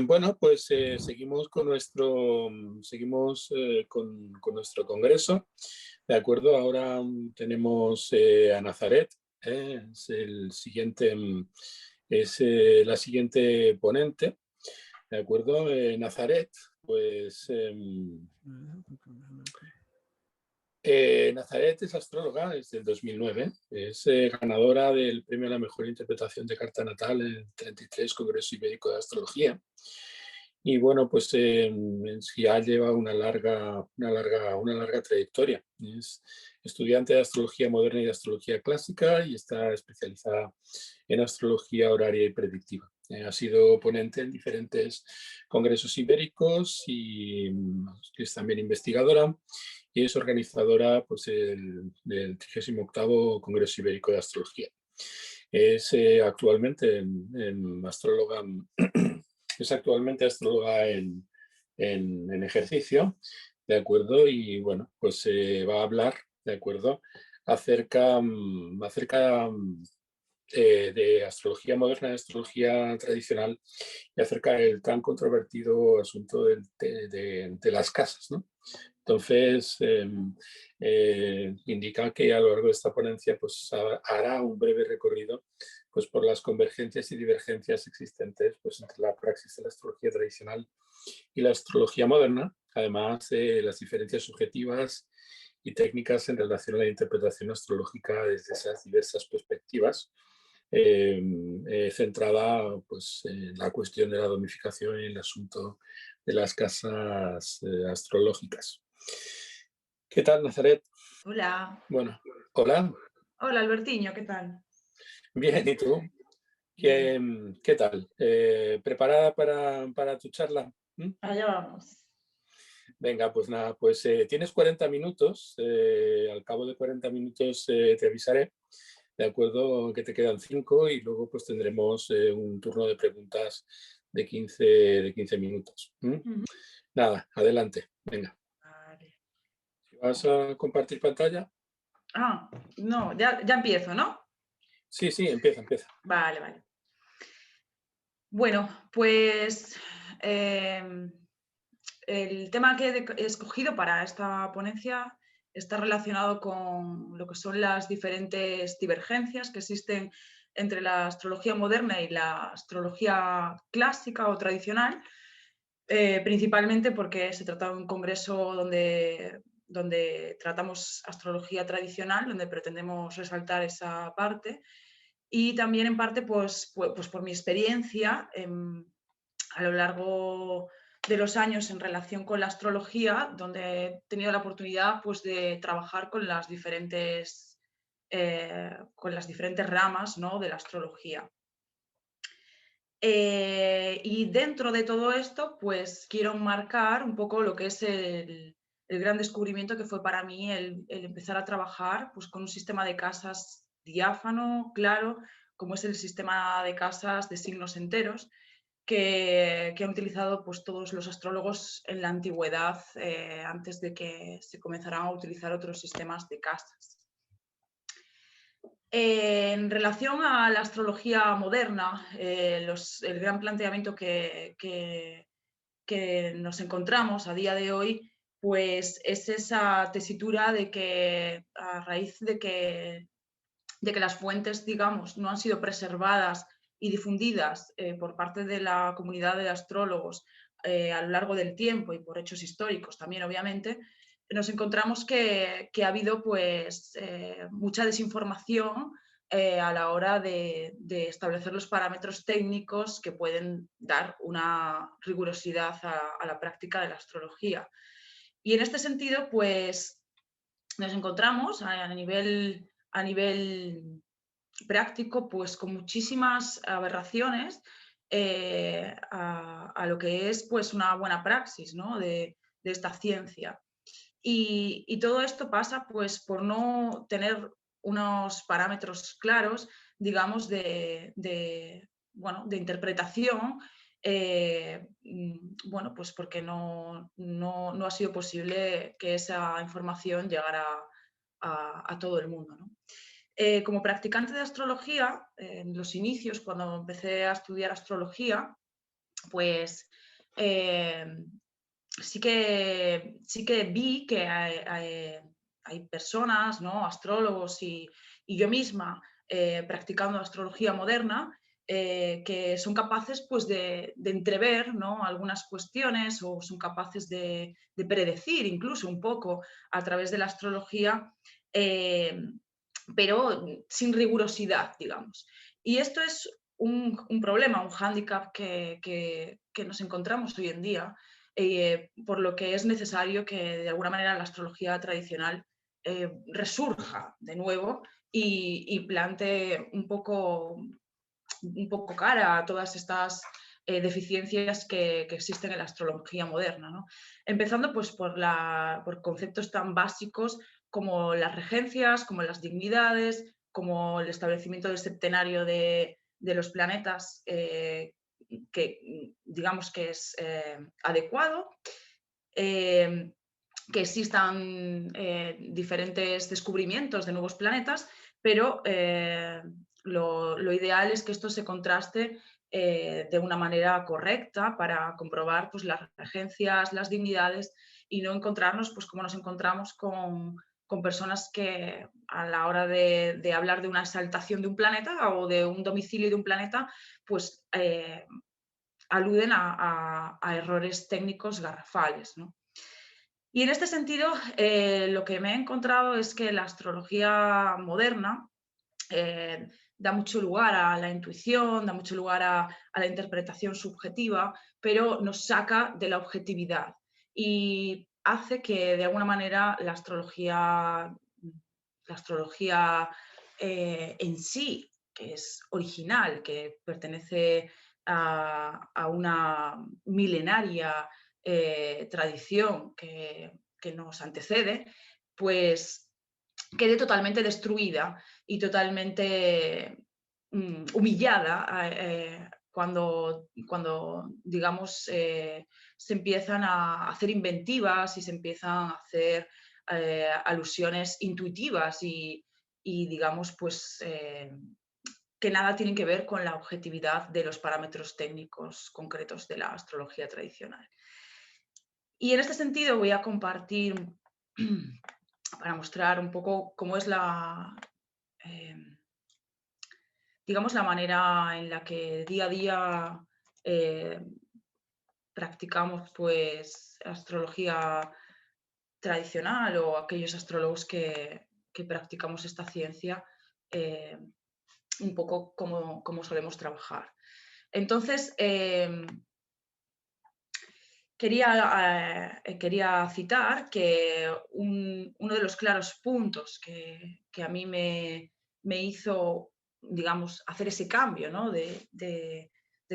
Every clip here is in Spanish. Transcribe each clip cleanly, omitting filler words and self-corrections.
Bueno, pues seguimos con nuestro congreso, ¿de acuerdo? Ahora tenemos a Nazaret, es el siguiente, la siguiente ponente, ¿de acuerdo? Nazaret, pues Nazaret es astróloga desde el 2009, es ganadora del premio a la mejor interpretación de carta natal en el 33 Congreso Ibérico de Astrología. Y bueno, pues ya lleva una larga trayectoria. Es estudiante de astrología moderna y de astrología clásica y está especializada en astrología horaria y predictiva. Ha sido ponente en diferentes congresos ibéricos y es también investigadora y es organizadora pues, del 38º Congreso Ibérico de Astrología. Es actualmente astróloga. Es actualmente astróloga en ejercicio, ¿de acuerdo? Y bueno, pues va a hablar, ¿de acuerdo? Acerca de astrología moderna, de astrología tradicional y acerca del tan controvertido asunto de las casas, ¿no? Entonces, indica que a lo largo de esta ponencia pues, hará un breve recorrido pues, por las convergencias y divergencias existentes pues, entre la praxis de la astrología tradicional y la astrología moderna, además de las diferencias subjetivas y técnicas en relación a la interpretación astrológica desde esas diversas perspectivas, centrada pues, en la cuestión de la domificación y el asunto de las casas astrológicas. ¿Qué tal, Nazaret? Hola. Bueno, hola. Hola, Albertiño, ¿qué tal? Bien, ¿y tú? Bien. ¿Qué tal? ¿Preparada para tu charla? ¿Mm? Allá vamos. Venga, pues nada, pues tienes 40 minutos. Al cabo de 40 minutos te avisaré, de acuerdo, que te quedan 5 y luego pues tendremos un turno de preguntas de 15 minutos. Ujú. Nada, adelante, venga. Vale. ¿Vas a compartir pantalla? No, ya empiezo, ¿no? Sí, sí, empieza. Vale, vale. Bueno, pues el tema que he escogido para esta ponencia está relacionado con lo que son las diferentes divergencias que existen entre la astrología moderna y la astrología clásica o tradicional, principalmente porque se trata de un congreso donde tratamos astrología tradicional, donde pretendemos resaltar esa parte, y también en parte pues por mi experiencia a lo largo de los años en relación con la astrología, donde he tenido la oportunidad pues, de trabajar con las diferentes ramas, ¿no?, de la astrología. Y dentro de todo esto, pues quiero marcar un poco lo que es el gran descubrimiento que fue para mí el empezar a trabajar pues, con un sistema de casas diáfano, claro, como es el sistema de casas de signos enteros, que han utilizado pues, todos los astrólogos en la antigüedad, antes de que se comenzaran a utilizar otros sistemas de casas. En relación a la astrología moderna, el gran planteamiento que nos encontramos a día de hoy, pues es esa tesitura de que a raíz de que las fuentes, digamos, no han sido preservadas y difundidas por parte de la comunidad de astrólogos a lo largo del tiempo y por hechos históricos también, obviamente, nos encontramos que ha habido pues, mucha desinformación a la hora de establecer los parámetros técnicos que pueden dar una rigurosidad a la práctica de la astrología. Y en este sentido, pues nos encontramos a nivel práctico, pues con muchísimas aberraciones a lo que es pues una buena praxis, ¿no?, de esta ciencia. Y todo esto pasa pues por no tener unos parámetros claros, digamos, bueno, de interpretación, bueno, pues porque no ha sido posible que esa información llegara a todo el mundo, ¿no? Como practicante de astrología, en los inicios, cuando empecé a estudiar astrología, pues sí que vi que hay personas, ¿no? Astrólogos y yo misma practicando astrología moderna que son capaces pues, de entrever, ¿no? Algunas cuestiones o son capaces de predecir incluso un poco a través de la astrología, eh, pero sin rigurosidad, digamos. Y esto es un problema, un hándicap que nos encontramos hoy en día, por lo que es necesario que de alguna manera la astrología tradicional resurja de nuevo y plantee un poco cara a todas estas deficiencias que existen en la astrología moderna, ¿no? Empezando pues, por conceptos tan básicos como las regencias, como las dignidades, como el establecimiento del septenario de los planetas, que digamos que es adecuado, que existan diferentes descubrimientos de nuevos planetas, pero lo ideal es que esto se contraste de una manera correcta para comprobar pues, las regencias, las dignidades y no encontrarnos pues, como nos encontramos con personas que a la hora de hablar de una exaltación de un planeta o de un domicilio de un planeta, pues aluden a errores técnicos garrafales, ¿no? Y en este sentido, lo que me he encontrado es que la astrología moderna da mucho lugar a la intuición, da mucho lugar a la interpretación subjetiva, pero nos saca de la objetividad y hace que de alguna manera la astrología en sí, que es original, que pertenece a una milenaria tradición que nos antecede, pues quede totalmente destruida y totalmente humillada cuando digamos, se empiezan a hacer inventivas y se empiezan a hacer alusiones intuitivas y digamos, pues, que nada tienen que ver con la objetividad de los parámetros técnicos concretos de la astrología tradicional. Y en este sentido voy a compartir, para mostrar un poco cómo es eh, digamos, la manera en la que día a día eh, practicamos pues, astrología tradicional o aquellos astrólogos que practicamos esta ciencia, un poco como solemos trabajar. Entonces, quería citar que uno de los claros puntos que a mí me hizo, digamos, hacer ese cambio, ¿no? de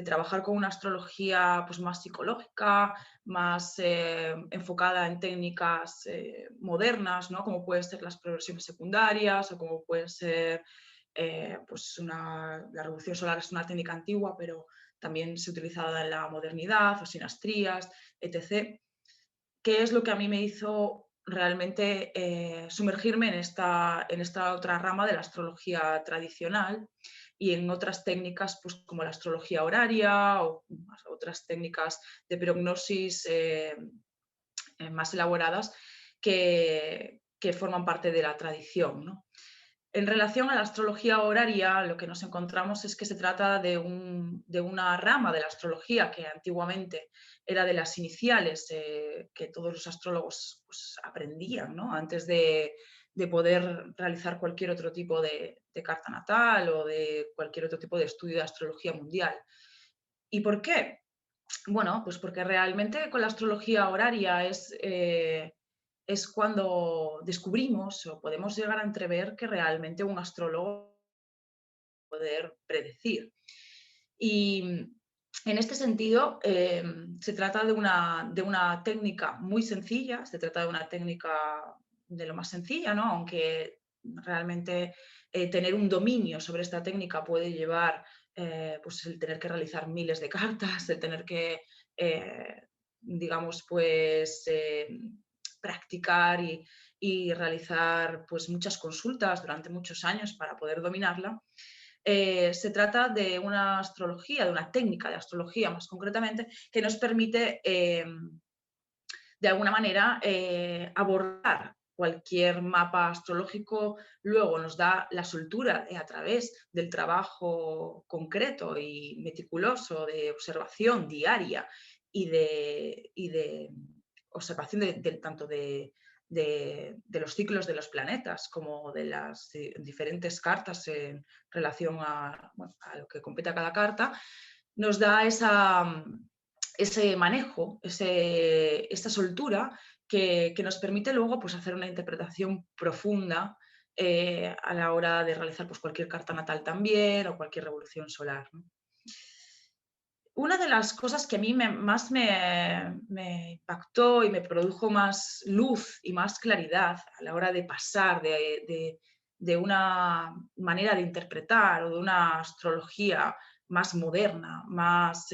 trabajar con una astrología pues, más psicológica, más enfocada en técnicas modernas, ¿no? Como pueden ser las progresiones secundarias o como puede ser pues la revolución solar es una técnica antigua, pero también se ha utilizado en la modernidad, o sinastrías, etc. ¿Qué es lo que a mí me hizo realmente sumergirme en esta otra rama de la astrología tradicional y en otras técnicas pues, como la astrología horaria o otras técnicas de prognosis más elaboradas que forman parte de la tradición, ¿no? En relación a la astrología horaria, lo que nos encontramos es que se trata de una rama de la astrología que antiguamente era de las iniciales que todos los astrólogos pues, aprendían, ¿no? Antes de poder realizar cualquier otro tipo de carta natal o de cualquier otro tipo de estudio de astrología mundial. ¿Y por qué? Bueno, pues porque realmente con la astrología horaria es cuando descubrimos o podemos llegar a entrever que realmente un astrólogo poder predecir. Y en este sentido, se trata de una técnica muy sencilla, se trata de una técnica de lo más sencilla, ¿no? Aunque realmente tener un dominio sobre esta técnica puede llevar pues el tener que realizar miles de cartas, el tener que, digamos, pues practicar y realizar pues muchas consultas durante muchos años para poder dominarla. se trata de una astrología, de una técnica de astrología más concretamente, que nos permite de alguna manera abordar cualquier mapa astrológico, luego nos da la soltura a través del trabajo concreto y meticuloso de observación diaria y de observación tanto de los ciclos de los planetas como de las diferentes cartas en relación bueno, a lo que compete a cada carta, nos da ese manejo, esta soltura que nos permite luego pues, hacer una interpretación profunda a la hora de realizar pues, cualquier carta natal también o cualquier revolución solar, ¿no? Una de las cosas que a mí más me impactó y me produjo más luz y más claridad a la hora de pasar de una manera de interpretar o de una astrología más moderna, más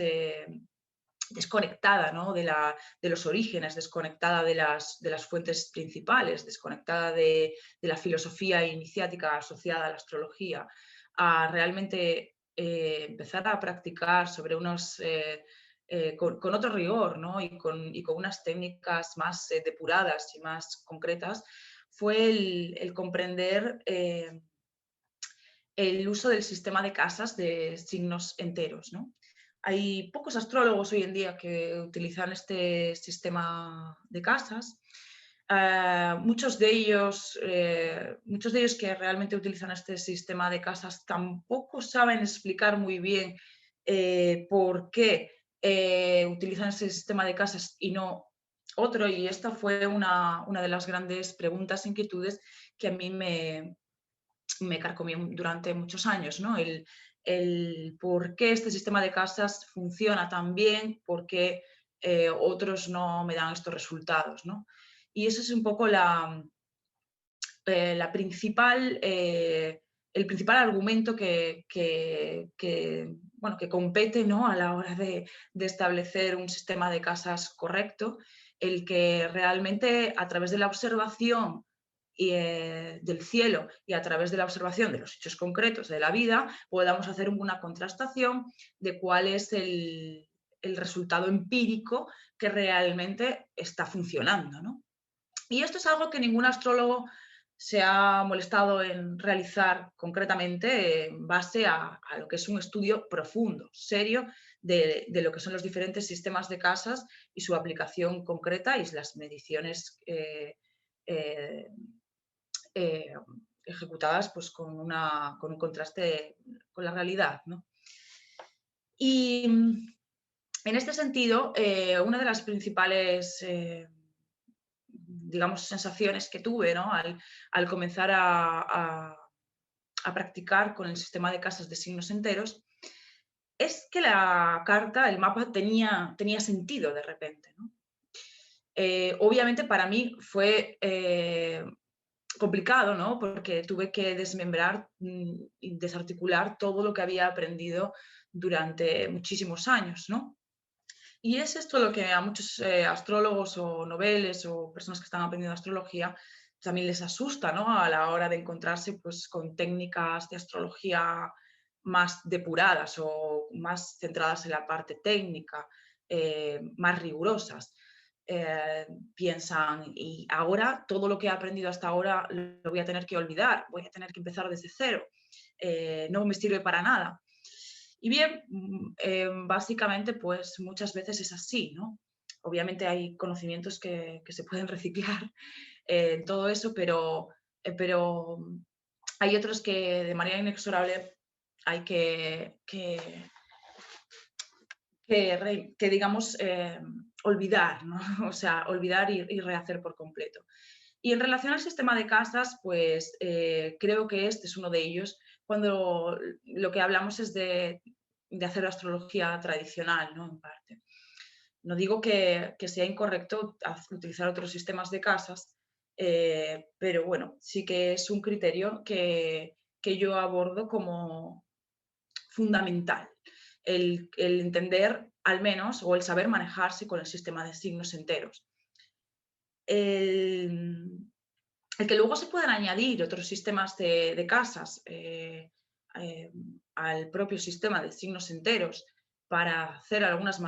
desconectada, ¿no? de los orígenes, desconectada de las fuentes principales, desconectada de la filosofía iniciática asociada a la astrología, a realmente empezar a practicar sobre con otro rigor, ¿no? y con unas técnicas más depuradas y más concretas, fue el comprender el uso del sistema de casas de signos enteros, ¿no? Hay pocos astrólogos hoy en día que utilizan este sistema de casas. Muchos de ellos que realmente utilizan este sistema de casas tampoco saben explicar muy bien por qué utilizan ese sistema de casas y no otro. Y esta fue una de las grandes preguntas, inquietudes que a mí me carcomió durante muchos años, ¿no? El por qué este sistema de casas funciona tan bien, por qué otros no me dan estos resultados, ¿no? Y eso es un poco la principal, el principal argumento bueno, que compete, ¿no? A la hora de establecer un sistema de casas correcto, el que realmente a través de la observación del cielo y a través de la observación de los hechos concretos de la vida podamos hacer una contrastación de cuál es el resultado empírico que realmente está funcionando, ¿no? Y esto es algo que ningún astrólogo se ha molestado en realizar concretamente en base a lo que es un estudio profundo, serio, de lo que son los diferentes sistemas de casas y su aplicación concreta y las mediciones eh, eh, ejecutadas pues, con un contraste con la realidad, ¿no? Y en este sentido, una de las principales digamos, sensaciones que tuve, ¿no? Al comenzar a practicar con el sistema de casas de signos enteros, es que la carta, el mapa, tenía sentido de repente, ¿no? Obviamente para mí fue complicado, ¿no? Porque tuve que desmembrar y desarticular todo lo que había aprendido durante muchísimos años, ¿no? Y es esto lo que a muchos astrólogos o noveles o personas que están aprendiendo astrología también les asusta, ¿no? A la hora de encontrarse pues, con técnicas de astrología más depuradas o más centradas en la parte técnica, más rigurosas. Piensan, y ahora todo lo que he aprendido hasta ahora lo voy a tener que olvidar, voy a tener que empezar desde cero, no me sirve para nada. Y bien, básicamente, pues muchas veces es así, ¿no? Obviamente hay conocimientos que se pueden reciclar en todo eso, pero hay otros que de manera inexorable hay que digamos, olvidar, ¿no? O sea, olvidar y rehacer por completo. Y en relación al sistema de casas, pues creo que este es uno de ellos, cuando lo que hablamos es de hacer astrología tradicional, ¿no? En parte. No digo que sea incorrecto utilizar otros sistemas de casas, pero bueno, sí que es un criterio que yo abordo como fundamental, el entender al menos o el saber manejarse con el sistema de signos enteros. El que luego se puedan añadir otros sistemas de casas al propio sistema de signos enteros para hacer algunos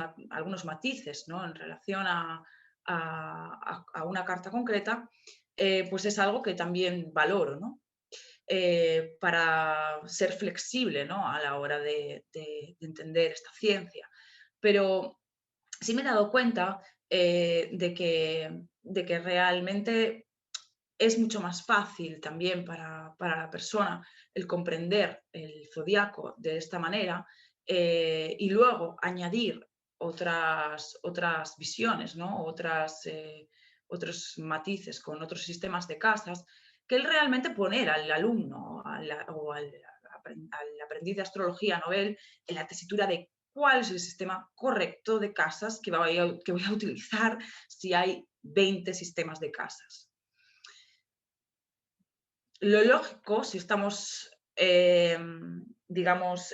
matices, ¿no?, en relación a una carta concreta, pues es algo que también valoro, ¿no?, para ser flexible, ¿no?, a la hora de entender esta ciencia. Pero sí me he dado cuenta de que realmente es mucho más fácil también para la persona el comprender el zodiaco de esta manera, y luego añadir otras visiones, ¿no?, otros matices con otros sistemas de casas, que el realmente poner al alumno o al aprendiz de astrología novel en la tesitura de cuál es el sistema correcto de casas que voy a utilizar si hay 20 sistemas de casas. Lo lógico, si estamos, digamos,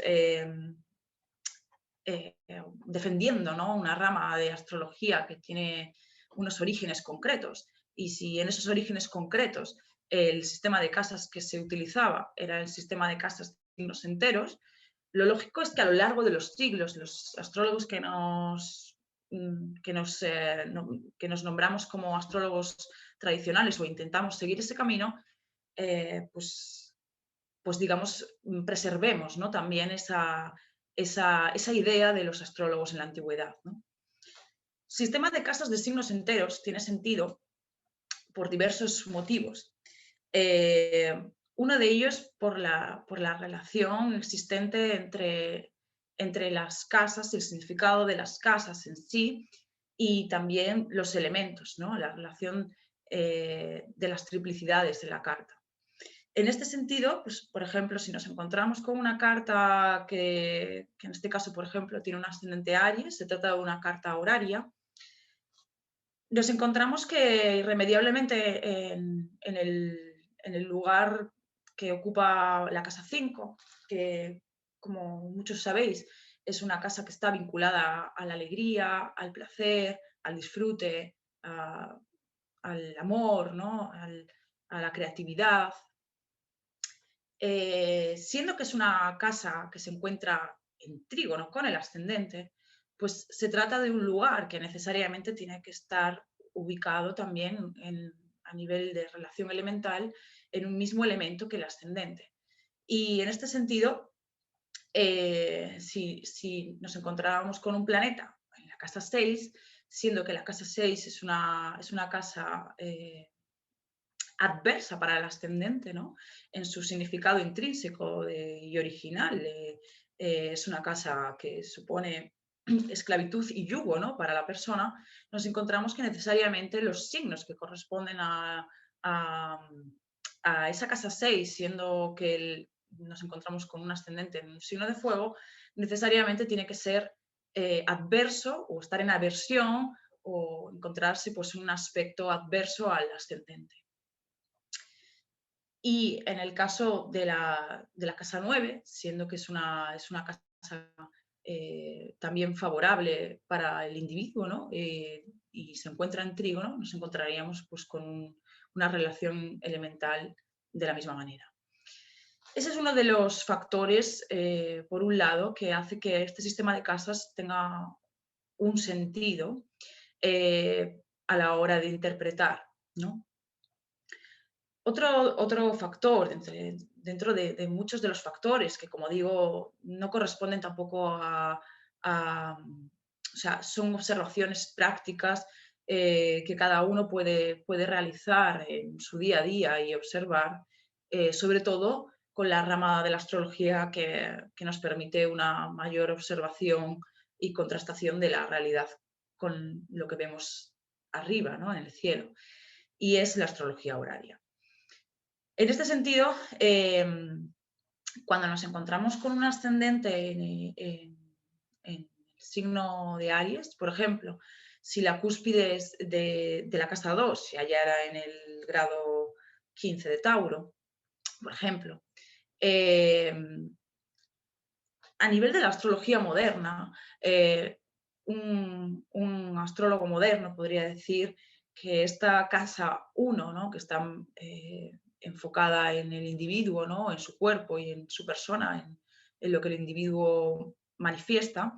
defendiendo, ¿no?, una rama de astrología que tiene unos orígenes concretos, y si en esos orígenes concretos el sistema de casas que se utilizaba era el sistema de casas de signos enteros, lo lógico es que a lo largo de los siglos los astrólogos que nos nombramos como astrólogos tradicionales o intentamos seguir ese camino, pues digamos, preservemos, ¿no?, también esa idea de los astrólogos en la antigüedad, ¿no? Sistema de casas de signos enteros tiene sentido por diversos motivos. Uno de ellos por la relación existente entre las casas y el significado de las casas en sí, y también los elementos, ¿no?, la relación de las triplicidades de la carta. En este sentido, pues, por ejemplo, si nos encontramos con una carta que en este caso, por ejemplo, tiene un ascendente Aries, se trata de una carta horaria, nos encontramos que irremediablemente en el lugar que ocupa la casa 5, que, como muchos sabéis, es una casa que está vinculada a la alegría, al placer, al disfrute, al amor, ¿no?, a la creatividad. Siendo que es una casa que se encuentra en trígono con el ascendente, pues se trata de un lugar que necesariamente tiene que estar ubicado también a nivel de relación elemental en un mismo elemento que el ascendente. Y en este sentido, si nos encontrábamos con un planeta en la casa 6, siendo que la casa 6 es una casa adversa para el ascendente, ¿no?, en su significado intrínseco y original. Es una casa que supone esclavitud y yugo, ¿no?, para la persona. Nos encontramos que necesariamente los signos que corresponden a, a esa casa 6, siendo que nos encontramos con un ascendente en un signo de fuego, necesariamente tiene que ser adverso o estar en aversión o encontrarse, pues, un aspecto adverso al ascendente. Y en el caso de la casa 9, siendo que es una casa también favorable para el individuo, ¿no?, y se encuentra en trígono, nos encontraríamos, pues, con una relación elemental de la misma manera. Ese es uno de los factores, por un lado, que hace que este sistema de casas tenga un sentido a la hora de interpretar, ¿no? Otro factor dentro de muchos de los factores que, como digo, no corresponden tampoco o sea, son observaciones prácticas que cada uno puede realizar en su día a día y observar, sobre todo con la rama de la astrología que nos permite una mayor observación y contrastación de la realidad con lo que vemos arriba, ¿no?, en el cielo, y es la astrología horaria. En este sentido, cuando nos encontramos con un ascendente en el signo de Aries, por ejemplo, si la cúspide es de la casa 2 se hallara en el grado 15 de Tauro, por ejemplo, a nivel de la astrología moderna, un astrólogo moderno podría decir que esta casa 1, ¿no?, que está enfocada en el individuo, ¿no? En su cuerpo y en su persona, en lo que el individuo manifiesta,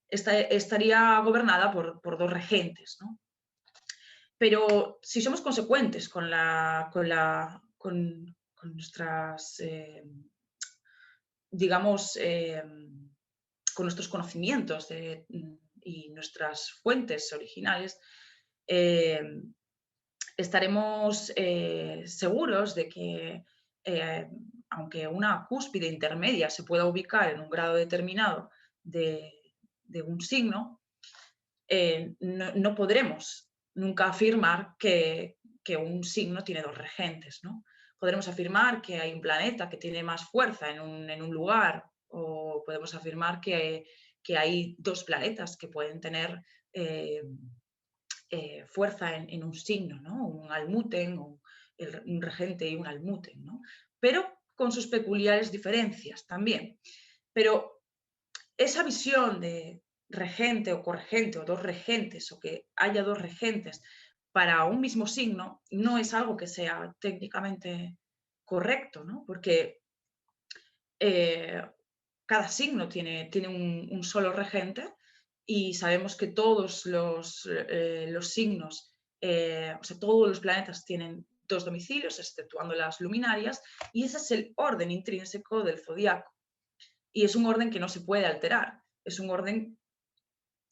estaría gobernada por dos regentes, ¿no? Pero si somos consecuentes con nuestras, digamos, con nuestros conocimientos y nuestras fuentes originales, eh, estaremos seguros de que, eh, aunque una cúspide intermedia se pueda ubicar en un grado determinado de un signo, no podremos nunca afirmar que un signo tiene dos regentes, ¿no? Podremos afirmar que hay un planeta que tiene más fuerza en un lugar, o podemos afirmar que hay dos planetas que pueden tener eh, fuerza en un signo, ¿no? Un almuten, un regente y un almuten, ¿no? Pero con sus peculiares diferencias también. Pero esa visión de regente o corregente o dos regentes o que haya dos regentes para un mismo signo no es algo que sea técnicamente correcto, ¿no? Porque eh, cada signo tiene un solo regente y sabemos que todos los signos, o sea, todos los planetas tienen dos domicilios, exceptuando las luminarias, y ese es el orden intrínseco del zodiaco. Y es un orden que no se puede alterar, es un orden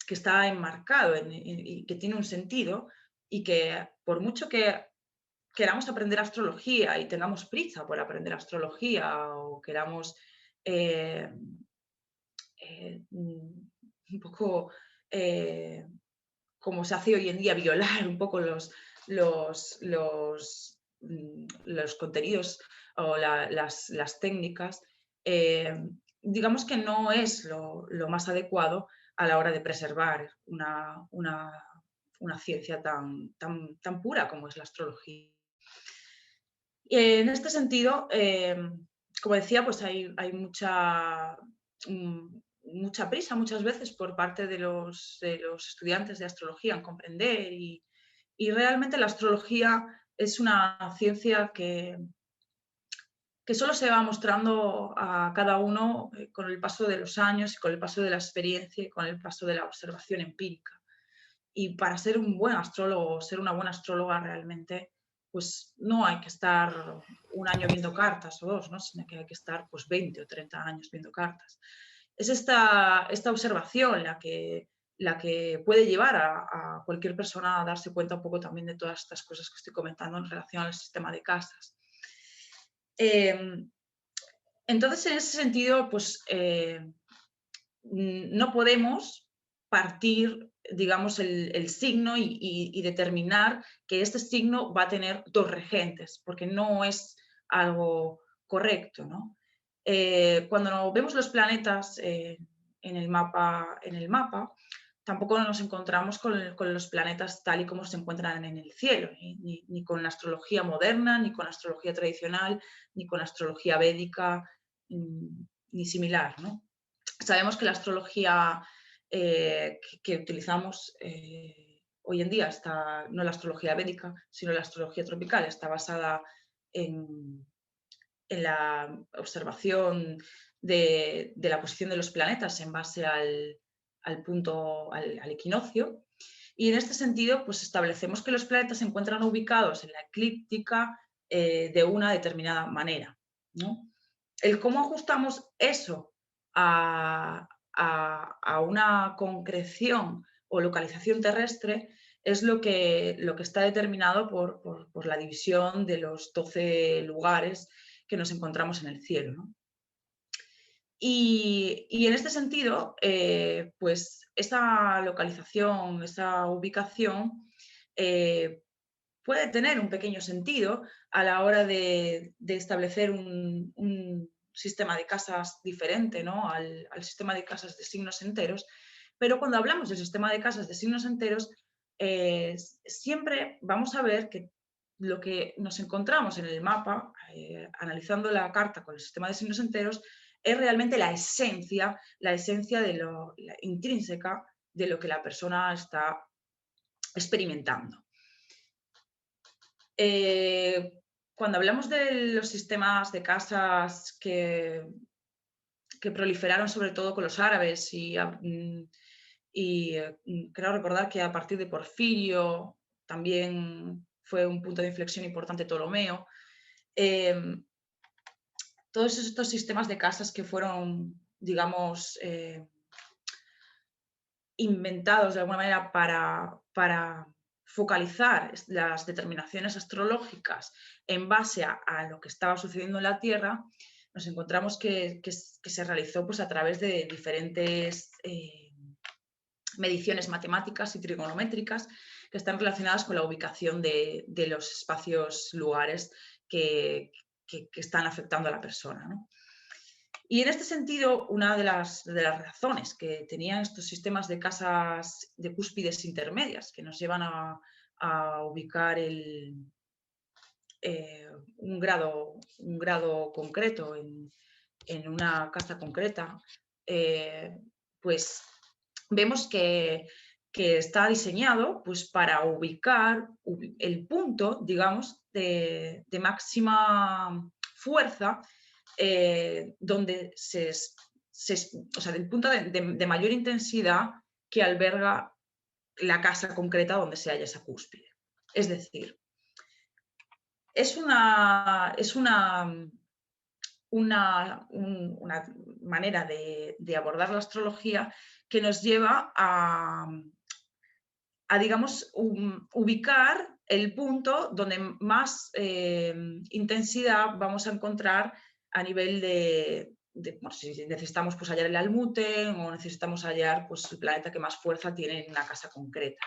que está enmarcado y que tiene un sentido y que por mucho que queramos aprender astrología y tengamos prisa por aprender astrología o queramos eh, un poco como se hace hoy en día, violar un poco los contenidos o las técnicas, digamos que no es lo más adecuado a la hora de preservar una ciencia tan pura como es la astrología. En este sentido, como decía, pues hay mucha prisa muchas veces por parte de los estudiantes de astrología en comprender y realmente la astrología es una ciencia que solo se va mostrando a cada uno con el paso de los años y con el paso de la experiencia y con el paso de la observación empírica. Y para ser un buen astrólogo o ser una buena astróloga realmente, pues no hay que estar un año viendo cartas o dos, ¿no? Sino que hay que estar pues 20 o 30 años viendo cartas. Es esta observación la que puede llevar a cualquier persona a darse cuenta un poco también de todas estas cosas que estoy comentando en relación al sistema de casas. Entonces, en ese sentido, pues no podemos partir, digamos, el signo y determinar que este signo va a tener dos regentes, porque no es algo correcto, ¿no? Cuando vemos los planetas en el mapa, tampoco nos encontramos con los planetas tal y como se encuentran en el cielo, ni con la astrología moderna, ni con la astrología tradicional, ni con la astrología védica, ni similar, ¿no? Sabemos que la astrología que utilizamos hoy en día, no la astrología védica, sino la astrología tropical, está basada en la observación de la posición de los planetas en base al equinoccio. Y en este sentido, pues establecemos que los planetas se encuentran ubicados en la eclíptica de una determinada manera, ¿no? El cómo ajustamos eso a una concreción o localización terrestre es lo que está determinado por la división de los 12 lugares que nos encontramos en el cielo, ¿no? Y en este sentido, pues esa localización, esa ubicación puede tener un pequeño sentido a la hora de establecer un sistema de casas diferente, ¿no? al sistema de casas de signos enteros, pero cuando hablamos del sistema de casas de signos enteros, siempre vamos a ver que lo que nos encontramos en el mapa, analizando la carta con el sistema de signos enteros, es realmente la esencia la intrínseca de lo que la persona está experimentando. cuando hablamos de los sistemas de casas que proliferaron sobre todo con los árabes creo recordar que a partir de Porfirio también fue un punto de inflexión importante Ptolomeo. Todos estos sistemas de casas que fueron, digamos, inventados de alguna manera para focalizar las determinaciones astrológicas en base a lo que estaba sucediendo en la Tierra, nos encontramos que se realizó pues, a través de diferentes mediciones matemáticas y trigonométricas que están relacionadas con la ubicación de los espacios, lugares que están afectando a la persona, ¿no? Y en este sentido, una de las razones que tenían estos sistemas de casas de cúspides intermedias, que nos llevan a ubicar un grado concreto en una casa concreta, pues vemos que está diseñado pues, para ubicar el punto, digamos, de máxima fuerza, donde o sea, del punto de mayor intensidad que alberga la casa concreta donde se halla esa cúspide. Es decir, es una manera de abordar la astrología que nos lleva a digamos, ubicar el punto donde más intensidad vamos a encontrar a nivel bueno, si necesitamos pues, hallar el Almuten o necesitamos hallar pues, el planeta que más fuerza tiene en una casa concreta.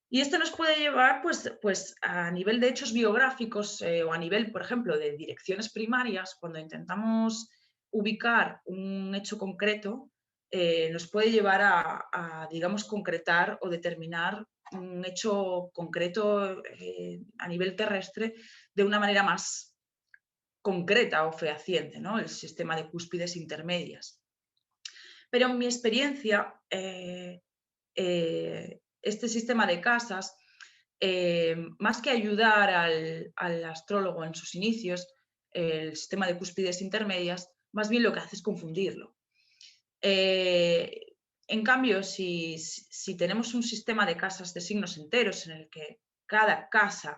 Y esto nos puede llevar pues, a nivel de hechos biográficos o a nivel, por ejemplo, de direcciones primarias, cuando intentamos ubicar un hecho concreto, nos puede llevar digamos, concretar o determinar un hecho concreto a nivel terrestre de una manera más concreta o fehaciente, ¿no? El sistema de cúspides intermedias. Pero en mi experiencia, este sistema de casas, más que ayudar al astrólogo en sus inicios, el sistema de cúspides intermedias, más bien lo que hace es confundirlo. En cambio, si tenemos un sistema de casas de signos enteros en el que cada casa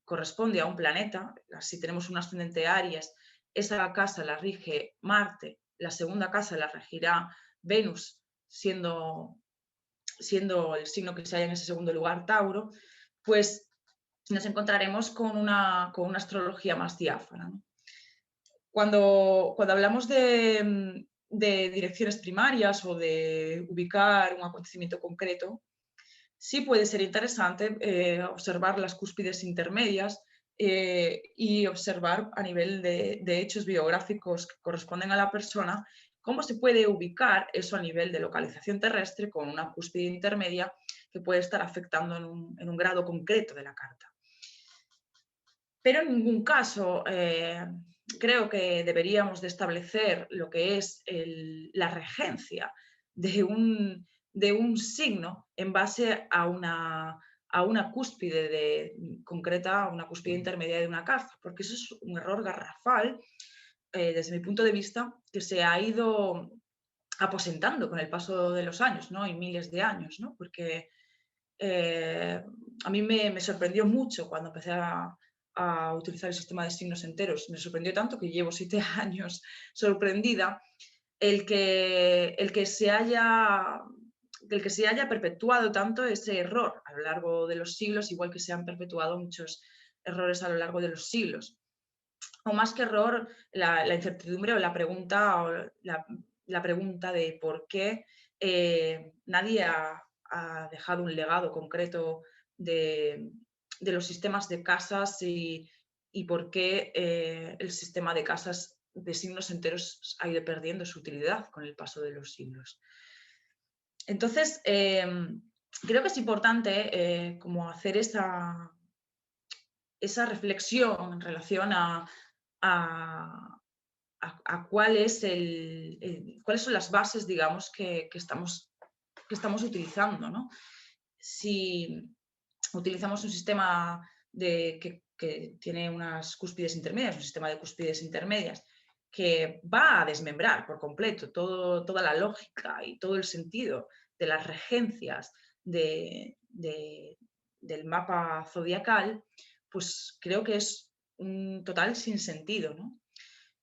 corresponde a un planeta, si tenemos un ascendente Aries, esa casa la rige Marte, la segunda casa la regirá Venus, siendo el signo que se halla en ese segundo lugar, Tauro, pues nos encontraremos con una astrología más diáfana, ¿no? Cuando hablamos de direcciones primarias o de ubicar un acontecimiento concreto, sí puede ser interesante observar las cúspides intermedias y observar a nivel de hechos biográficos que corresponden a la persona cómo se puede ubicar eso a nivel de localización terrestre con una cúspide intermedia que puede estar afectando en un grado concreto de la carta. Pero en ningún caso creo que deberíamos de establecer lo que es la regencia de un signo en base a una cúspide concreta, a una cúspide intermedia de una casa, porque eso es un error garrafal, desde mi punto de vista, que se ha ido aposentando con el paso de los años, ¿no? Y miles de años, ¿no? Porque a mí me sorprendió mucho cuando empecé a utilizar el sistema de signos enteros. Me sorprendió tanto que llevo 7 años sorprendida el que se haya perpetuado tanto ese error a lo largo de los siglos, igual que se han perpetuado muchos errores a lo largo de los siglos. O más que error, la incertidumbre o la pregunta de por qué nadie ha dejado un legado concreto de los sistemas de casas y por qué el sistema de casas de signos enteros ha ido perdiendo su utilidad con el paso de los siglos. Entonces, creo que es importante como hacer esa reflexión en relación a cuáles son las bases, digamos, que estamos utilizando, ¿no? Si utilizamos un sistema que que tiene unas cúspides intermedias, un sistema de cúspides intermedias, que va a desmembrar por completo toda la lógica y todo el sentido de las regencias del mapa zodiacal, pues creo que es un total sinsentido, ¿no?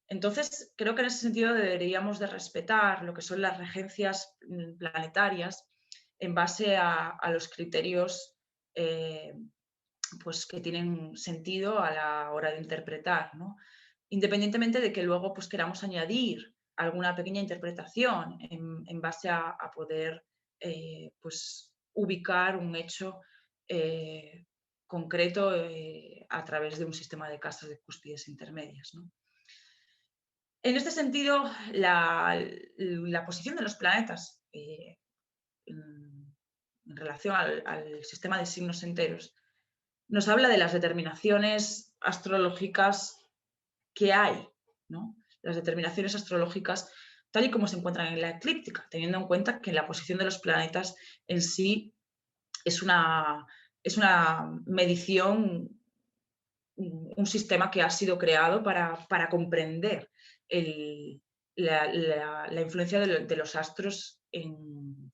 Entonces, creo que en ese sentido deberíamos de respetar lo que son las regencias planetarias en base a los criterios pues, que tienen sentido a la hora de interpretar, ¿no? Independientemente de que luego pues, queramos añadir alguna pequeña interpretación en base a poder pues, ubicar un hecho concreto a través de un sistema de casas de cúspides intermedias, ¿no? En este sentido, la posición de los planetas en relación al sistema de signos enteros nos habla de las determinaciones astrológicas que hay, ¿no? Las determinaciones astrológicas tal y como se encuentran en la eclíptica, teniendo en cuenta que la posición de los planetas en sí es una medición, un sistema que ha sido creado para comprender la influencia de los astros en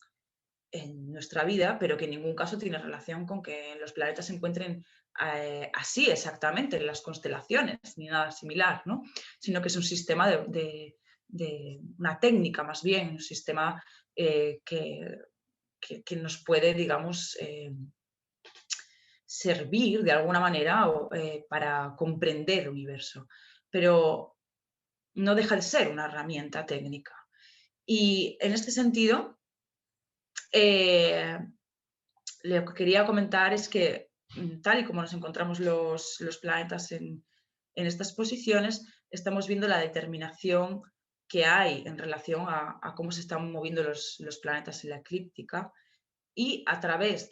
nuestra vida, pero que en ningún caso tiene relación con que los planetas se encuentren así exactamente en las constelaciones, ni nada similar, ¿no? Sino que es un sistema de una técnica más bien, un sistema que nos puede, digamos, servir de alguna manera para comprender el universo, pero no deja de ser una herramienta técnica. Y en este sentido, lo que quería comentar es que, tal y como nos encontramos los planetas en estas posiciones, estamos viendo la determinación que hay en relación a cómo se están moviendo los planetas en la eclíptica, y a través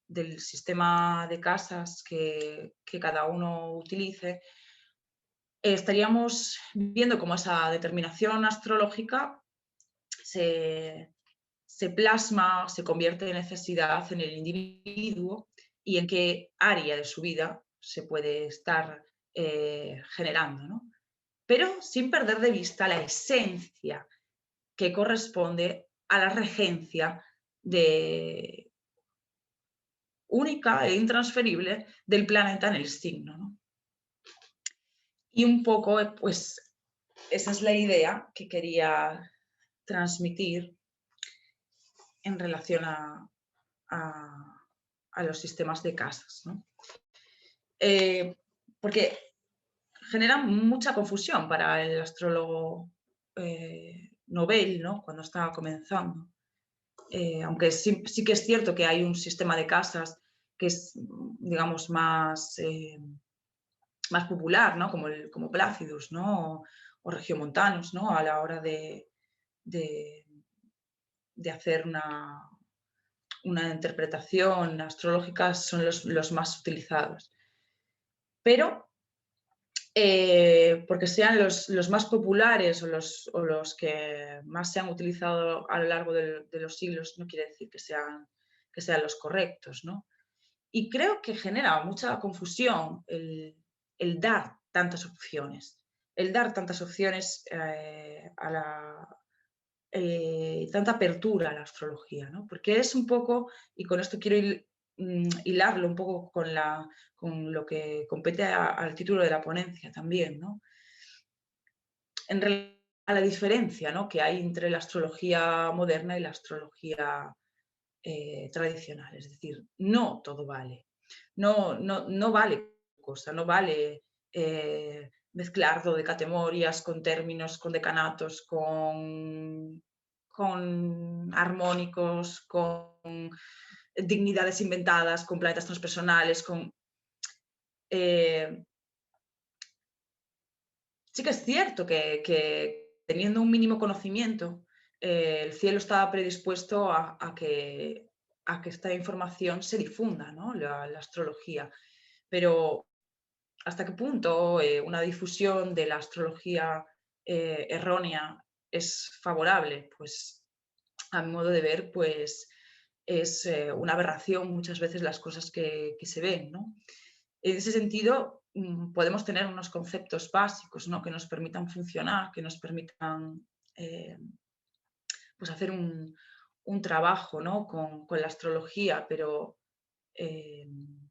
del sistema de casas que cada uno utilice, estaríamos viendo cómo esa determinación astrológica se plasma, se convierte en necesidad en el individuo y en qué área de su vida se puede estar generando, ¿no? Pero sin perder de vista la esencia que corresponde a la regencia única e intransferible del planeta en el signo, ¿no? Y un poco, pues, esa es la idea que quería transmitir en relación a los sistemas de casas, ¿no? Porque genera mucha confusión para el astrólogo novel, ¿no? Cuando está comenzando. Aunque sí que es cierto que hay un sistema de casas que es, digamos, más popular, ¿no? Como Plácidus, ¿no? O Regiomontanus, ¿no? A la hora de hacer una interpretación astrológica son los más utilizados. Pero porque sean los más populares o los que más se han utilizado a lo largo de los siglos, no quiere decir que sean los correctos, ¿no? Y creo que genera mucha confusión el dar tantas opciones, tanta apertura a la astrología, ¿no? Porque es un poco, y con esto quiero hilarlo un poco con lo que compete al título de la ponencia también, ¿no? En relación a la diferencia, ¿no?, que hay entre la astrología moderna y la astrología tradicional. Es decir, no todo vale. No vale cosa, no vale mezclar dodecatemorias con términos, con decanatos, con armónicos, con dignidades inventadas, con planetas transpersonales, sí que es cierto que teniendo un mínimo conocimiento, el cielo estaba predispuesto a que esta información se difunda, ¿no? La astrología. Pero ¿hasta qué punto una difusión de la astrología errónea es favorable? Pues a mi modo de ver, pues es una aberración muchas veces las cosas que se ven, ¿no? En ese sentido, podemos tener unos conceptos básicos, ¿no? Que nos permitan funcionar, que nos permitan pues hacer un trabajo, ¿no? con la astrología, pero en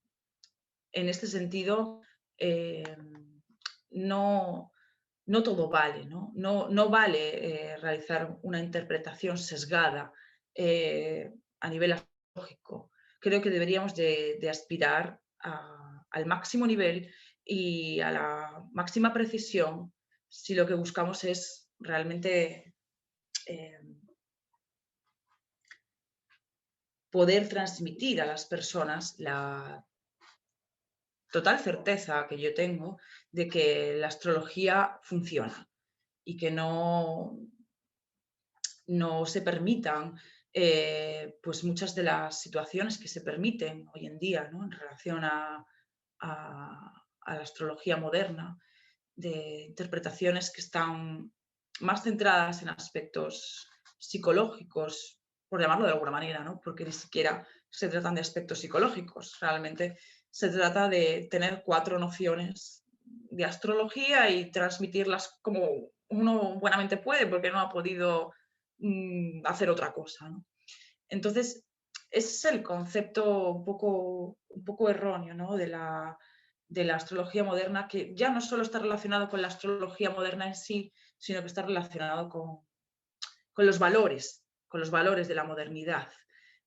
este sentido no, no todo vale, ¿no? No vale realizar una interpretación sesgada a nivel astrológico. Creo que deberíamos de aspirar al máximo nivel y a la máxima precisión si lo que buscamos es realmente eh, poder transmitir a las personas la total certeza que yo tengo de que la astrología funciona y que no se permitan pues muchas de las situaciones que se permiten hoy en día, ¿no? En relación a la astrología moderna, de interpretaciones que están más centradas en aspectos psicológicos, por llamarlo de alguna manera, ¿no? Porque ni siquiera se tratan de aspectos psicológicos, realmente se trata de tener 4 nociones de astrología y transmitirlas como uno buenamente puede, porque no ha podido hacer otra cosa, ¿no? Entonces, ese es el concepto un poco erróneo, ¿no? de la astrología moderna, que ya no solo está relacionado con la astrología moderna en sí, sino que está relacionado con los valores de la modernidad,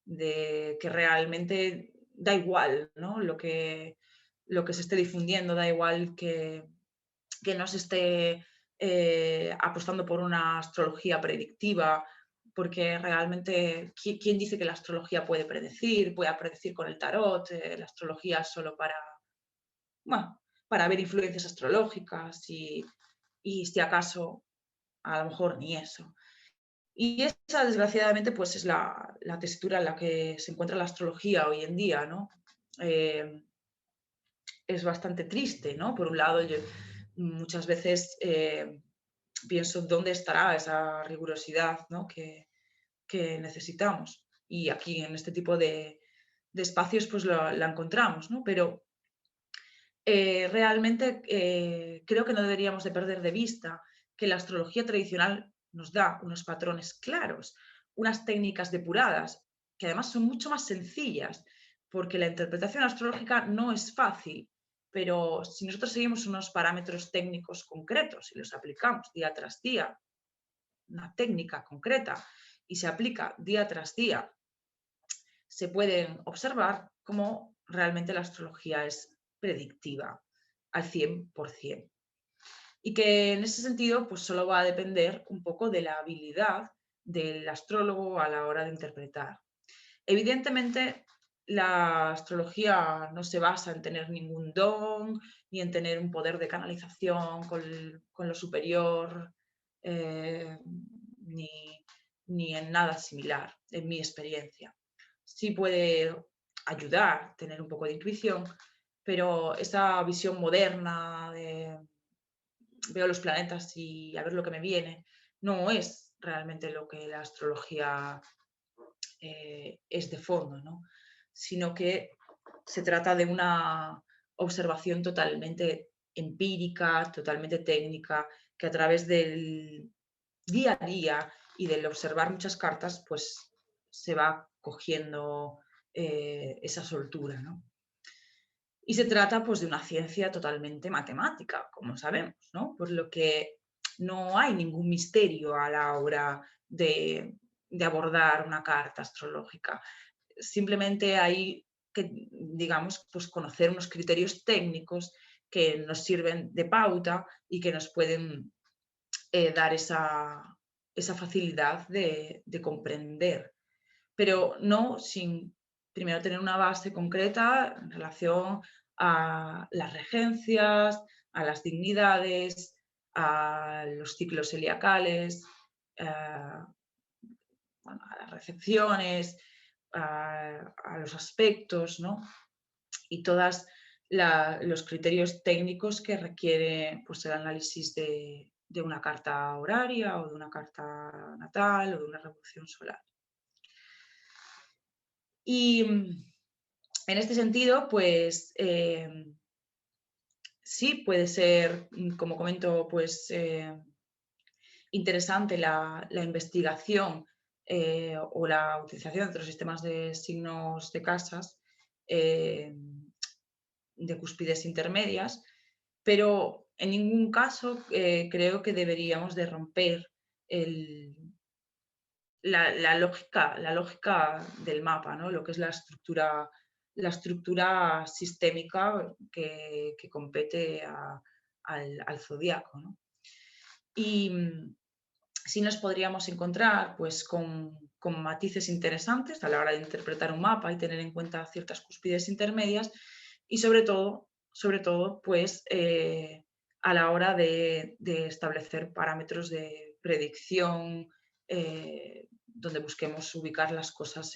de que realmente da igual, ¿no? Lo que se esté difundiendo, da igual que no se esté apostando por una astrología predictiva, porque realmente, ¿quién dice que la astrología puede predecir? Puede predecir con el tarot, la astrología es solo bueno, para ver influencias astrológicas y si acaso, a lo mejor ni eso. Y esa, desgraciadamente, pues es la textura en la que se encuentra la astrología hoy en día, ¿no? Es bastante triste, ¿no? Por un lado, yo muchas veces pienso dónde estará esa rigurosidad, ¿no? que necesitamos. Y aquí, en este tipo de espacios, pues la encontramos, ¿no? Pero realmente creo que no deberíamos de perder de vista que la astrología tradicional nos da unos patrones claros, unas técnicas depuradas, que además son mucho más sencillas, porque la interpretación astrológica no es fácil, pero si nosotros seguimos unos parámetros técnicos concretos y los aplicamos día tras día, una técnica concreta, y se aplica día tras día, se pueden observar cómo realmente la astrología es predictiva al 100%. Y que en ese sentido pues solo va a depender un poco de la habilidad del astrólogo a la hora de interpretar. Evidentemente, la astrología no se basa en tener ningún don, ni en tener un poder de canalización con lo superior, ni, ni en nada similar, en mi experiencia. Sí puede ayudar, tener un poco de intuición, pero esa visión moderna de veo los planetas y a ver lo que me viene, no es realmente lo que la astrología es de fondo, ¿no? Sino que se trata de una observación totalmente empírica, totalmente técnica, que a través del día a día y del observar muchas cartas, pues se va cogiendo esa soltura, ¿no? Y se trata pues de una ciencia totalmente matemática, como sabemos, ¿no? Por lo que no hay ningún misterio a la hora de abordar una carta astrológica. Simplemente hay que, digamos, pues conocer unos criterios técnicos que nos sirven de pauta y que nos pueden dar esa facilidad de comprender, pero no sin primero tener una base concreta en relación a las regencias, a las dignidades, a los ciclos zodiacales, bueno, a las recepciones, a los aspectos, ¿no? Y todos los criterios técnicos que requiere pues, el análisis de una carta horaria o de una carta natal o de una revolución solar. Y en este sentido, pues sí puede ser, como comento, pues interesante la investigación o la utilización de otros sistemas de signos de casas de cúspides intermedias, pero en ningún caso creo que deberíamos de romper la lógica del mapa, ¿no? Lo que es la estructura sistémica que compete al zodiaco, ¿no? Y sí nos podríamos encontrar pues, con matices interesantes a la hora de interpretar un mapa y tener en cuenta ciertas cúspides intermedias y sobre todo pues, a la hora de establecer parámetros de predicción donde busquemos ubicar las cosas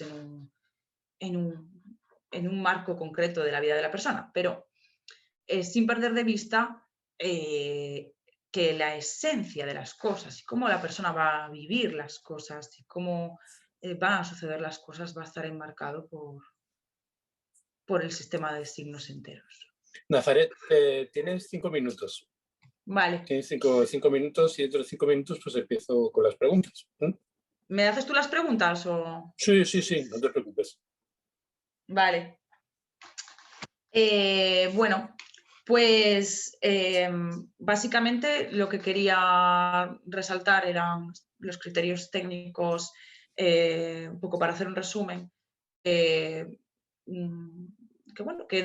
en un marco concreto de la vida de la persona, pero sin perder de vista que la esencia de las cosas y cómo la persona va a vivir las cosas y cómo van a suceder las cosas va a estar enmarcado por el sistema de signos enteros. Nazaret, tienes 5 minutos. Vale. Tienes cinco minutos y dentro de 5 minutos pues empiezo con las preguntas. ¿Me haces tú las preguntas o...? Sí, no te preocupes. Vale. Bueno, pues básicamente lo que quería resaltar eran los criterios técnicos, un poco para hacer un resumen, que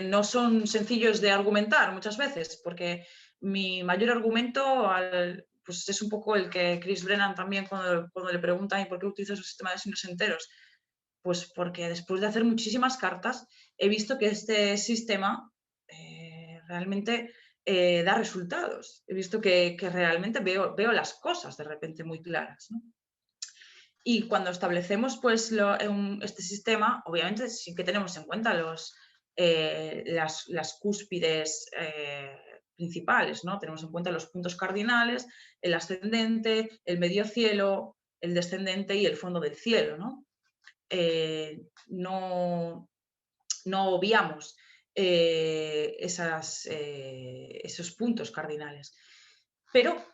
no son sencillos de argumentar muchas veces, porque mi mayor argumento pues es un poco el que Chris Brennan también cuando le preguntan ¿y por qué utilizas un sistema de signos enteros? Pues porque después de hacer muchísimas cartas he visto que este sistema realmente da resultados. He visto que realmente veo las cosas de repente muy claras, ¿no? Y cuando establecemos pues, este sistema, obviamente sí que tenemos en cuenta las cúspides principales, ¿no? Tenemos en cuenta los puntos cardinales, el ascendente, el medio cielo, el descendente y el fondo del cielo, ¿no? No obviamos esos puntos cardinales. Pero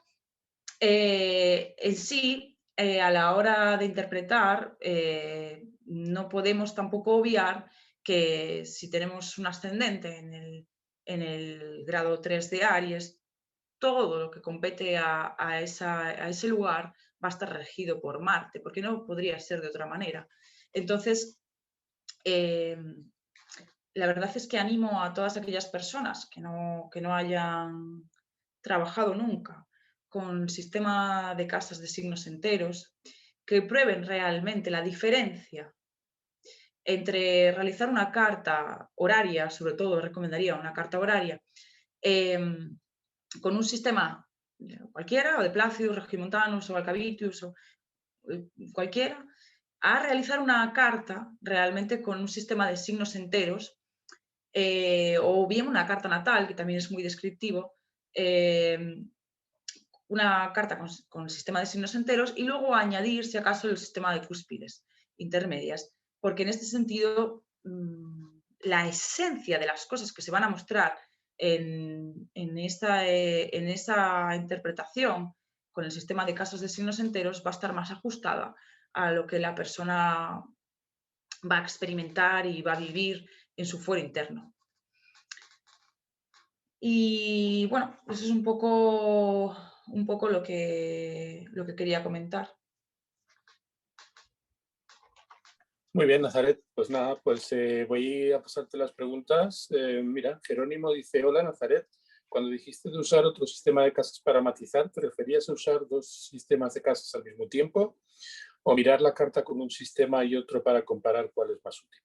en sí, a la hora de interpretar, no podemos tampoco obviar que si tenemos un ascendente en el grado 3 de Aries, todo lo que compete a ese lugar va a estar regido por Marte, porque no podría ser de otra manera. Entonces, la verdad es que animo a todas aquellas personas que no hayan trabajado nunca con sistema de casas de signos enteros, que prueben realmente la diferencia entre realizar una carta horaria, sobre todo recomendaría una carta horaria, con un sistema cualquiera, o de Plácidos, Regiomontanos o Alcabitius, o cualquiera, a realizar una carta realmente con un sistema de signos enteros, o bien una carta natal, que también es muy descriptivo, una carta con el sistema de signos enteros y luego añadir, si acaso, el sistema de cúspides intermedias, porque en este sentido la esencia de las cosas que se van a mostrar en esa interpretación con el sistema de casas de signos enteros va a estar más ajustada a lo que la persona va a experimentar y va a vivir en su fuero interno. Y bueno, eso es un poco lo que quería comentar. Muy bien, Nazaret. Pues nada, pues voy a pasarte las preguntas. Mira, Jerónimo dice, hola Nazaret, cuando dijiste de usar otro sistema de casas para matizar, ¿te referías a usar dos sistemas de casas al mismo tiempo o mirar la carta con un sistema y otro para comparar cuál es más útil?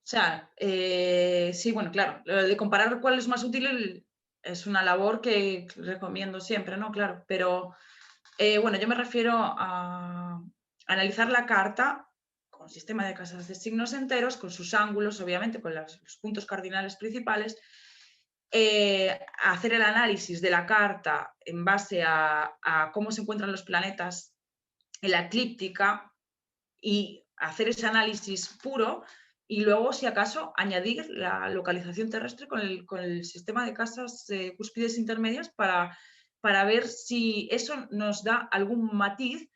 O sea, sí, bueno, claro, lo de comparar cuál es más útil es una labor que recomiendo siempre, ¿no? Claro, pero bueno, yo me refiero a analizar la carta con sistema de casas de signos enteros, con sus ángulos, obviamente, con los puntos cardinales principales, hacer el análisis de la carta en base a cómo se encuentran los planetas en la eclíptica y hacer ese análisis puro y luego, si acaso, añadir la localización terrestre con el sistema de casas cúspides intermedias para ver si eso nos da algún matiz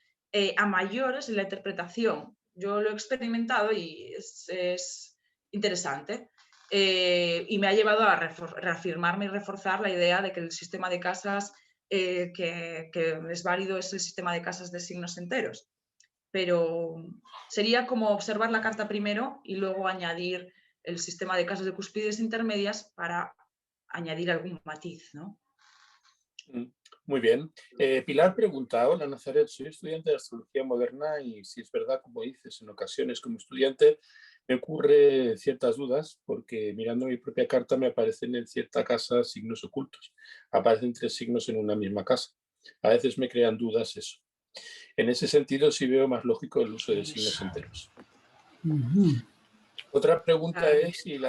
a mayores en la interpretación. Yo lo he experimentado y es interesante. Y me ha llevado a reafirmarme y reforzar la idea de que el sistema de casas que es válido es el sistema de casas de signos enteros. Pero sería como observar la carta primero y luego añadir el sistema de casas de cúspides intermedias para añadir algún matiz, ¿no? Muy bien. Pilar pregunta, hola Nazaret, soy estudiante de astrología moderna y si es verdad, como dices, en ocasiones como estudiante me ocurre ciertas dudas porque mirando mi propia carta me aparecen en cierta casa signos ocultos. Aparecen 3 signos en una misma casa. A veces me crean dudas eso. En ese sentido sí veo más lógico el uso de signos enteros. Otra pregunta es si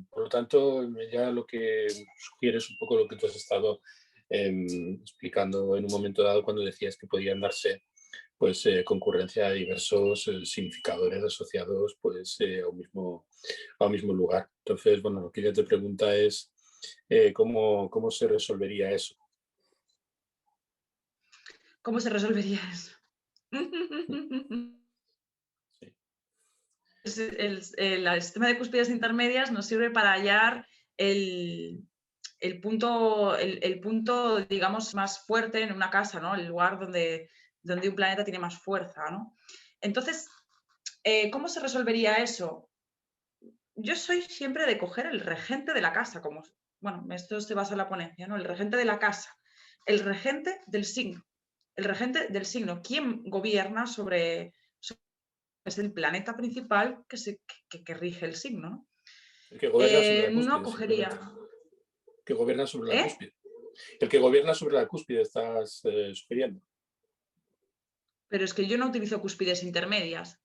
por lo tanto, ya lo que sugiere es un poco lo que tú has estado explicando en un momento dado cuando decías que podían darse pues concurrencia de diversos significadores asociados pues a un mismo lugar. Entonces, bueno, lo que ella te pregunta es cómo se resolvería eso. ¿Cómo se resolvería eso? Sí. El sistema de cúspides intermedias nos sirve para hallar el punto, digamos, más fuerte en una casa, ¿no? El lugar donde un planeta tiene más fuerza, ¿no? Entonces, ¿cómo se resolvería eso? Yo soy siempre de coger el regente de la casa, como, bueno, esto se basa en la ponencia, ¿no? El regente de la casa, el regente del signo, el regente del signo, ¿quién gobierna sobre es el planeta principal que rige el signo, ¿no? El que gobierna sobre la No cúspide, cogería... simplemente. Que gobierna sobre la ¿Eh? cúspide. El que gobierna sobre la cúspide estás sugiriendo. Pero es que yo no utilizo cúspides intermedias.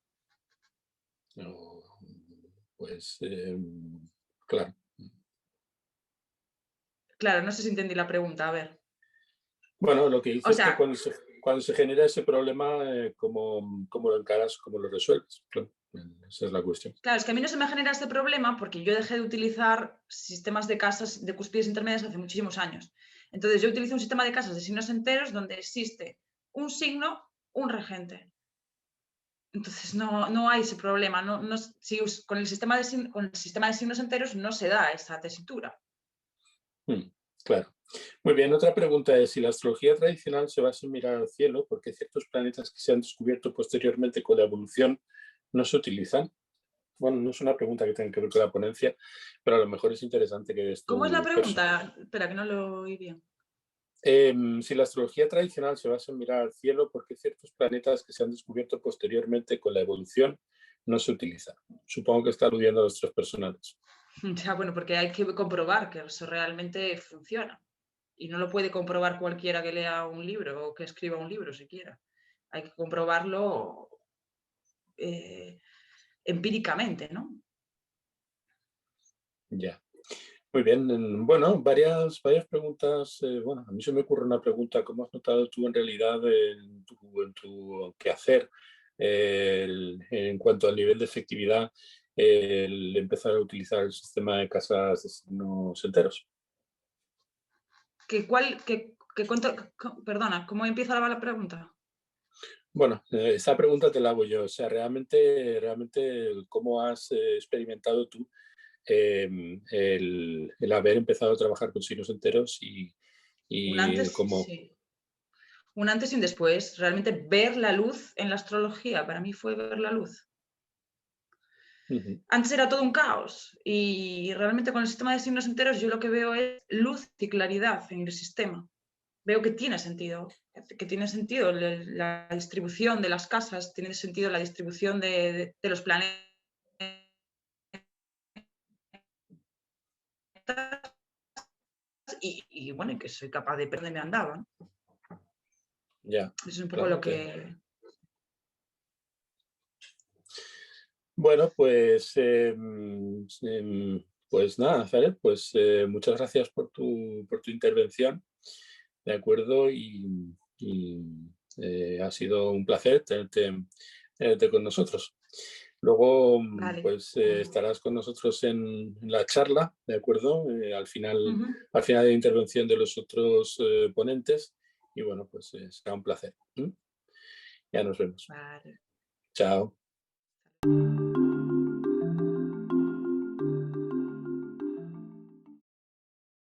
No, pues, claro. Claro, no sé si entendí la pregunta, a ver. Bueno, lo que dice O es que sea, cuando se genera ese problema, ¿cómo lo encaras, cómo lo resuelves? Claro, esa es la cuestión. claro, es que a mí no se me genera este problema porque yo dejé de utilizar sistemas de casas de cúspides intermedias hace muchísimos años. Entonces yo utilizo un sistema de casas de signos enteros donde existe un signo, un regente. Entonces no hay ese problema. Con el sistema de signos enteros no se da esa tesitura. Claro. Muy bien, otra pregunta es si la astrología tradicional se basa en mirar al cielo, ¿por qué ciertos planetas que se han descubierto posteriormente con la evolución no se utilizan? Bueno, no es una pregunta que tenga que ver con la ponencia, pero a lo mejor es interesante que des ¿Cómo es la tu pregunta? Espera, que no lo oí bien. Si la astrología tradicional se basa en mirar al cielo, ¿por qué ciertos planetas que se han descubierto posteriormente con la evolución no se utilizan? Supongo que está aludiendo a los 3 personales. Ya, bueno, porque hay que comprobar que eso realmente funciona. Y no lo puede comprobar cualquiera que lea un libro o que escriba un libro siquiera. Hay que comprobarlo empíricamente, ¿no? Ya. Muy bien. Bueno, varias preguntas. Bueno, a mí se me ocurre una pregunta. ¿Cómo has notado tú en realidad en tu quehacer en cuanto al nivel de efectividad el empezar a utilizar el sistema de casas de signos enteros? Perdona, ¿cómo empieza la pregunta? Bueno, esa pregunta te la hago yo. O sea, realmente, ¿cómo has experimentado tú el haber empezado a trabajar con signos enteros Un y antes, cómo... sí. Un antes y un después. Realmente ver la luz en la astrología, para mí fue ver la luz. Ujú. Antes era todo un caos y realmente con el sistema de signos enteros yo lo que veo es luz y claridad en el sistema. Veo que tiene sentido la distribución de las casas, tiene sentido la distribución de los planetas y bueno, y que soy capaz de perderme andaba, ¿no? Ya, Eso es un poco claro lo que... que... Bueno, pues, pues nada, Zaret, pues muchas gracias por tu intervención, ¿de acuerdo? Y ha sido un placer tenerte con nosotros. Luego, Vale. pues estarás con nosotros en la charla, ¿de acuerdo? Ujú. Al final de la intervención de los otros ponentes. Y bueno, pues será un placer. Ya nos vemos. Vale. Chao.